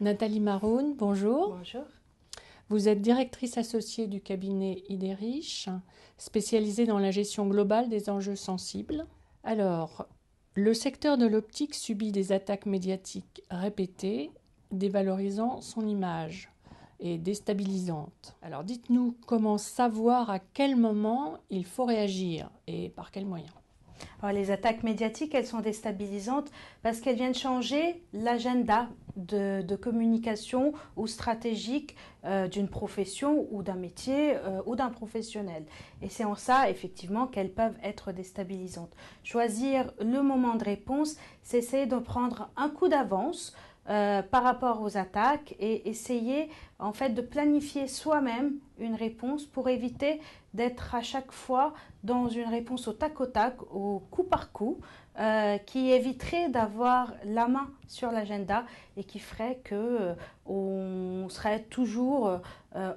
Nathalie Maroun, bonjour. Bonjour. Vous êtes directrice associée du cabinet Idérich, spécialisée dans la gestion globale des enjeux sensibles. Alors, le secteur de l'optique subit des attaques médiatiques répétées, dévalorisant son image et déstabilisantes. Alors, dites-nous comment savoir à quel moment il faut réagir et par quels moyens. Alors, les attaques médiatiques, elles sont déstabilisantes parce qu'elles viennent changer l'agenda de communication ou stratégique d'une profession ou d'un métier ou d'un professionnel. Et c'est en ça, effectivement, qu'elles peuvent être déstabilisantes. Choisir le moment de réponse, c'est essayer de prendre un coup d'avance par rapport aux attaques et essayer en fait de planifier soi-même une réponse pour éviter d'être à chaque fois dans une réponse au tac, au coup par coup, qui éviterait d'avoir la main sur l'agenda et qui ferait que on serait toujours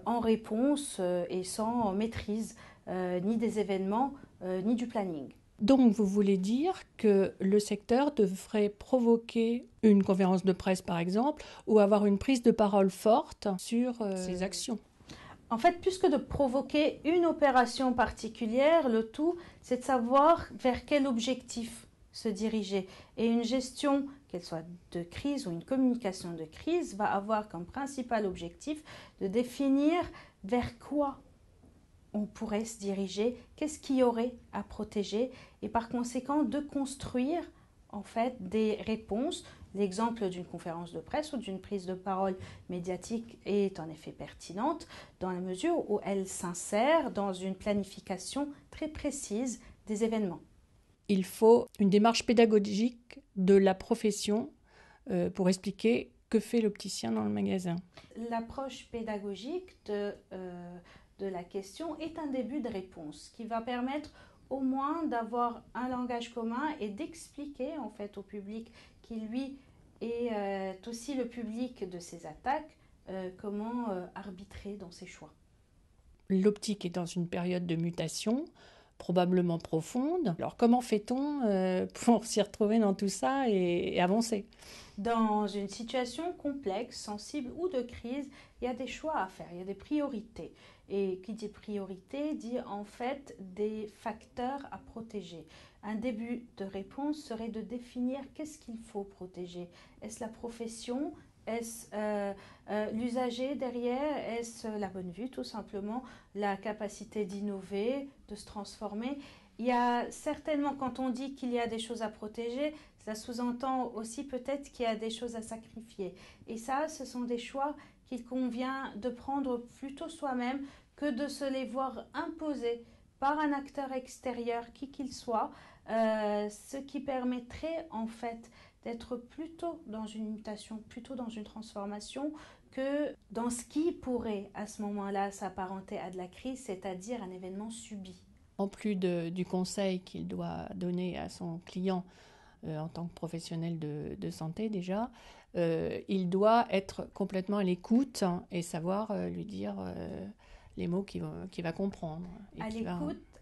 en réponse et sans maîtrise ni des événements ni du planning. Donc, vous voulez dire que le secteur devrait provoquer une conférence de presse, par exemple, ou avoir une prise de parole forte sur ses actions. En fait, plus que de provoquer une opération particulière, le tout, c'est de savoir vers quel objectif se diriger. Et une gestion, qu'elle soit de crise ou une communication de crise, va avoir comme principal objectif de définir vers quoi on pourrait se diriger, qu'est-ce qu'il y aurait à protéger et par conséquent de construire en fait des réponses. L'exemple d'une conférence de presse ou d'une prise de parole médiatique est en effet pertinente dans la mesure où elle s'insère dans une planification très précise des événements. Il faut une démarche pédagogique de la profession pour expliquer que fait l'opticien dans le magasin. L'approche pédagogique de la question est un début de réponse qui va permettre au moins d'avoir un langage commun et d'expliquer en fait au public qui lui est aussi le public de ces attaques comment arbitrer dans ses choix. L'optique est dans une période de mutation, probablement profonde. Alors comment fait-on pour s'y retrouver dans tout ça et avancer ? Dans une situation complexe, sensible ou de crise, il y a des choix à faire, il y a des priorités. Et qui dit priorité dit en fait des facteurs à protéger. Un début de réponse serait de définir qu'est-ce qu'il faut protéger. Est-ce la profession ? Est-ce l'usager derrière? Est-ce la bonne vue tout simplement? La capacité d'innover, de se transformer? Il y a certainement, quand on dit qu'il y a des choses à protéger, ça sous-entend aussi peut-être qu'il y a des choses à sacrifier. Et ça, ce sont des choix qu'il convient de prendre plutôt soi-même que de se les voir imposer par un acteur extérieur, qui qu'il soit, ce qui permettrait en fait d'être plutôt dans une mutation, plutôt dans une transformation, que dans ce qui pourrait à ce moment-là s'apparenter à de la crise, c'est-à-dire un événement subi. En plus du conseil qu'il doit donner à son client en tant que professionnel de santé déjà, il doit être complètement à l'écoute et savoir lui dire les mots qu'il va comprendre. Et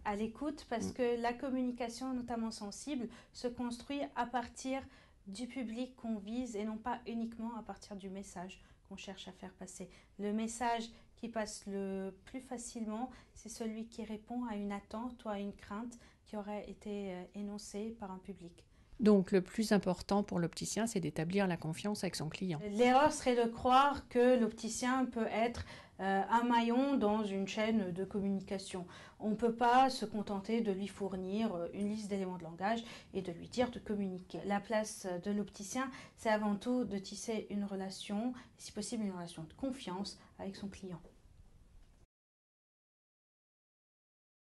à l'écoute, parce que la communication, notamment sensible, se construit à partir du public qu'on vise et non pas uniquement à partir du message qu'on cherche à faire passer. Le message qui passe le plus facilement, c'est celui qui répond à une attente ou à une crainte qui aurait été énoncée par un public. Donc le plus important pour l'opticien, c'est d'établir la confiance avec son client. L'erreur serait de croire que l'opticien peut être un maillon dans une chaîne de communication. On ne peut pas se contenter de lui fournir une liste d'éléments de langage et de lui dire de communiquer. La place de l'opticien, c'est avant tout de tisser une relation, si possible une relation de confiance avec son client.